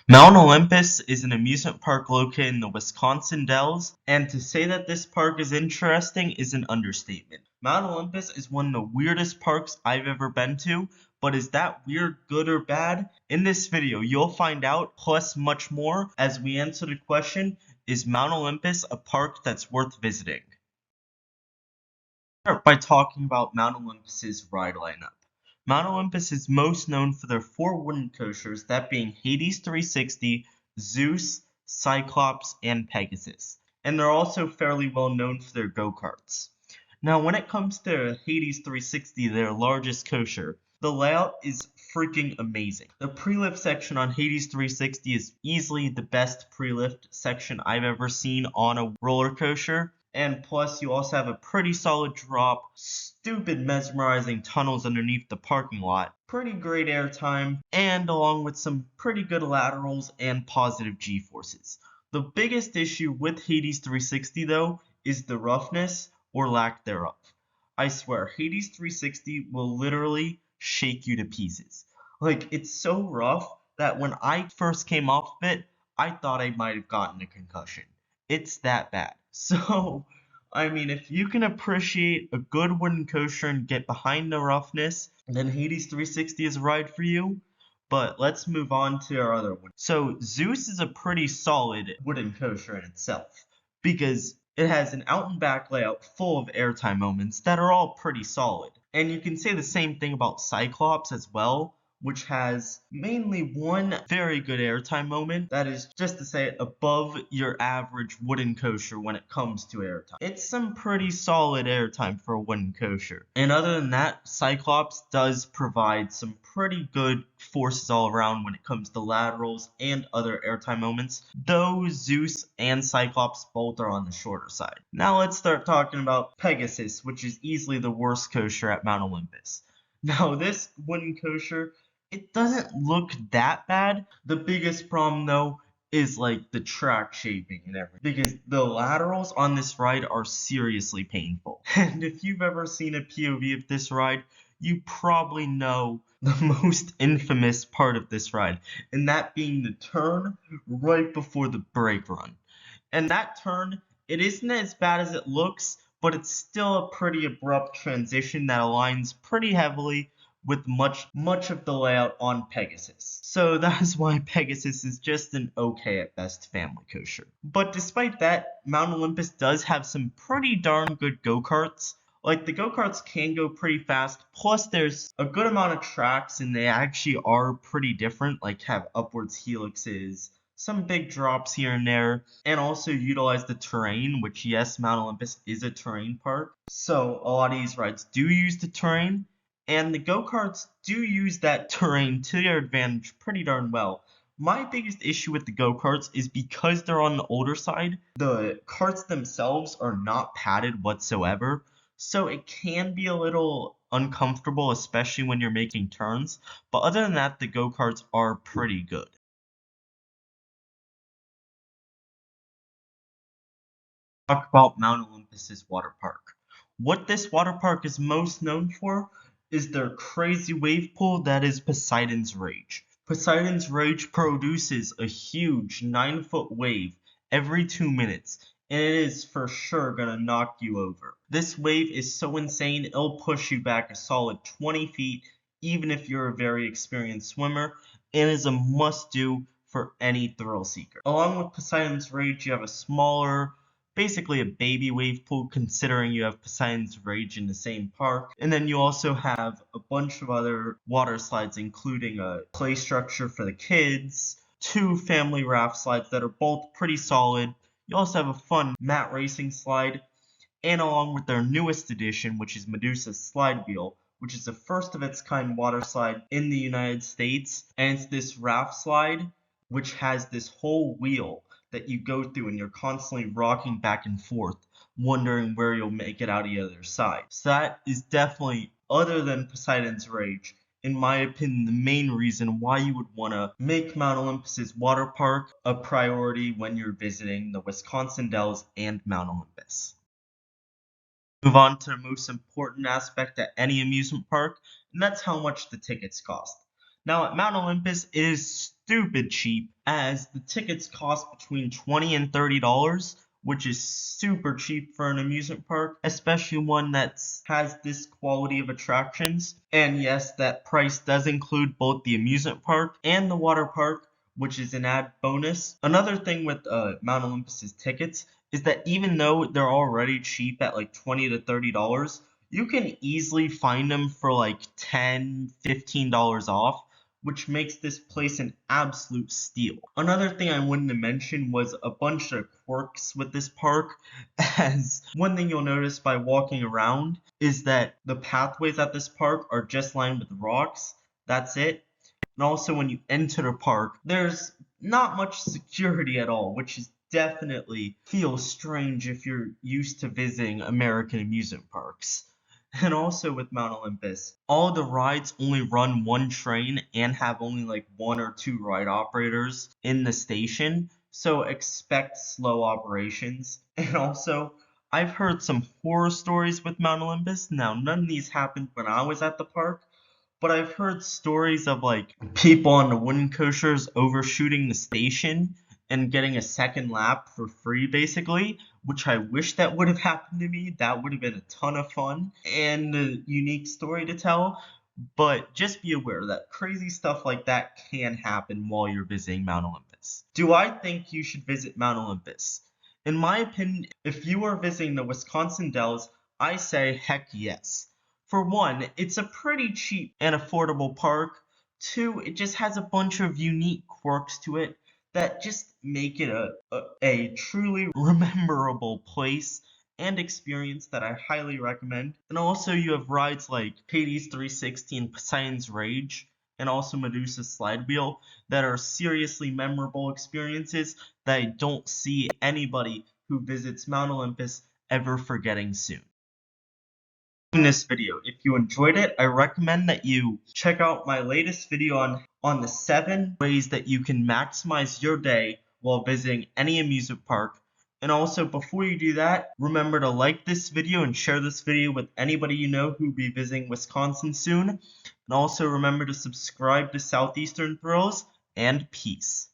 Mount Olympus is an amusement park located in the Wisconsin Dells, and to say that this park is interesting is an understatement. Mount Olympus is one of the weirdest parks I've ever been to, but is that weird good or bad? In this video, you'll find out, plus much more, as we answer the question, is Mount Olympus a park that's worth visiting? Start by talking about Mount Olympus's ride lineup. Mount Olympus is most known for their 4 wooden coasters, that being Hades 360, Zeus, Cyclops, and Pegasus. And they're also fairly well known for their go-karts. Now, when it comes to Hades 360, their largest coaster, the layout is freaking amazing. The pre-lift section on Hades 360 is easily the best pre-lift section I've ever seen on a roller coaster. And plus, you also have a pretty solid drop, stupid mesmerizing tunnels underneath the parking lot, pretty great airtime, and along with some pretty good laterals and positive G-forces. The biggest issue with Hades 360 though is the roughness or lack thereof. I swear, Hades 360 will literally shake you to pieces. Like, it's so rough that when I first came off of it, I thought I might have gotten a concussion. It's that bad. So, I mean, if you can appreciate a good wooden coaster and get behind the roughness, then Hades 360 is a ride for you. But let's move on to our other one. So, Zeus is a pretty solid wooden coaster in itself, because it has an out and back layout full of airtime moments that are all pretty solid. And you can say the same thing about Cyclops as well, which has mainly one very good airtime moment that is, just to say it, above your average wooden coaster when it comes to airtime. It's some pretty solid airtime for a wooden coaster. And other than that, Cyclops does provide some pretty good forces all around when it comes to laterals and other airtime moments, though Zeus and Cyclops both are on the shorter side. Now let's start talking about Pegasus, which is easily the worst coaster at Mount Olympus. Now this wooden coaster, it doesn't look that bad. The biggest problem though is like the track shaping and everything, because the laterals on this ride are seriously painful. And if you've ever seen a POV of this ride, you probably know the most infamous part of this ride, and that being the turn right before the brake run. And that turn, it isn't as bad as it looks, but it's still a pretty abrupt transition that aligns pretty heavily with much of the layout on Pegasus. So that is why Pegasus is just an okay at best family coaster. But despite that, Mount Olympus does have some pretty darn good go-karts. Like, the go-karts can go pretty fast, plus there's a good amount of tracks and they actually are pretty different, like have upwards helixes, some big drops here and there, and also utilize the terrain, which, yes, Mount Olympus is a terrain park. So a lot of these rides do use the terrain, and the go-karts do use that terrain to their advantage pretty darn well. My biggest issue with the go-karts is because they're on the older side, the carts themselves are not padded whatsoever, so it can be a little uncomfortable, especially when you're making turns. But other than that, the go-karts are pretty good. Talk about Mount Olympus's water park. What this water park is most known for is their crazy wave pool that is Poseidon's Rage. Poseidon's Rage produces a huge 9-foot wave every 2 minutes, and it is for sure gonna knock you over. This wave is so insane, it'll push you back a solid 20 feet, even if you're a very experienced swimmer, and is a must-do for any thrill seeker. Along with Poseidon's Rage, you have a smaller, basically a baby wave pool, considering you have Poseidon's Rage in the same park. And then you also have a bunch of other water slides, including a play structure for the kids, 2 family raft slides that are both pretty solid. You also have a fun mat racing slide, and along with their newest addition, which is Medusa's Slide Wheel, which is the first of its kind water slide in the United States. And it's this raft slide which has this whole wheel that you go through, and you're constantly rocking back and forth, wondering where you'll make it out the other side. So that is definitely, other than Poseidon's Rage, in my opinion, the main reason why you would want to make Mount Olympus's water park a priority when you're visiting the Wisconsin Dells and Mount Olympus. Move on to the most important aspect at any amusement park, and that's how much the tickets cost. Now, at Mount Olympus, it is stupid cheap, as the tickets cost between $20 and $30, which is super cheap for an amusement park, especially one that has this quality of attractions. And yes, that price does include both the amusement park and the water park, which is an add bonus. Another thing with Mount Olympus's tickets is that even though they're already cheap at like $20 to $30, you can easily find them for like $10, $15 off, which makes this place an absolute steal. Another thing I wanted to mention was a bunch of quirks with this park, as one thing you'll notice by walking around is that the pathways at this park are just lined with rocks. That's it. And also when you enter the park, there's not much security at all, which is definitely feels strange if you're used to visiting American amusement parks. And also with Mount Olympus, all the rides only run one train and have only like one or two ride operators in the station, so expect slow operations. And also, I've heard some horror stories with Mount Olympus. Now, none of these happened when I was at the park, but I've heard stories of like people on the wooden coasters overshooting the station and getting a second lap for free basically, which I wish that would have happened to me. That would have been a ton of fun and a unique story to tell. But just be aware that crazy stuff like that can happen while you're visiting Mount Olympus. Do I think you should visit Mount Olympus? In my opinion, if you are visiting the Wisconsin Dells, I say heck yes. For one, it's a pretty cheap and affordable park. Two, it just has a bunch of unique quirks to it that just make it a truly rememberable place and experience that I highly recommend. And also you have rides like Hades 360 and Poseidon's Rage, and also Medusa's Slide Wheel that are seriously memorable experiences that I don't see anybody who visits Mount Olympus ever forgetting soon. In this video. If you enjoyed it, I recommend that you check out my latest video on the 7 ways that you can maximize your day while visiting any amusement park. And also, before you do that, remember to like this video and share this video with anybody you know who will be visiting Wisconsin soon. And also remember to subscribe to Southeastern Thrills, and peace.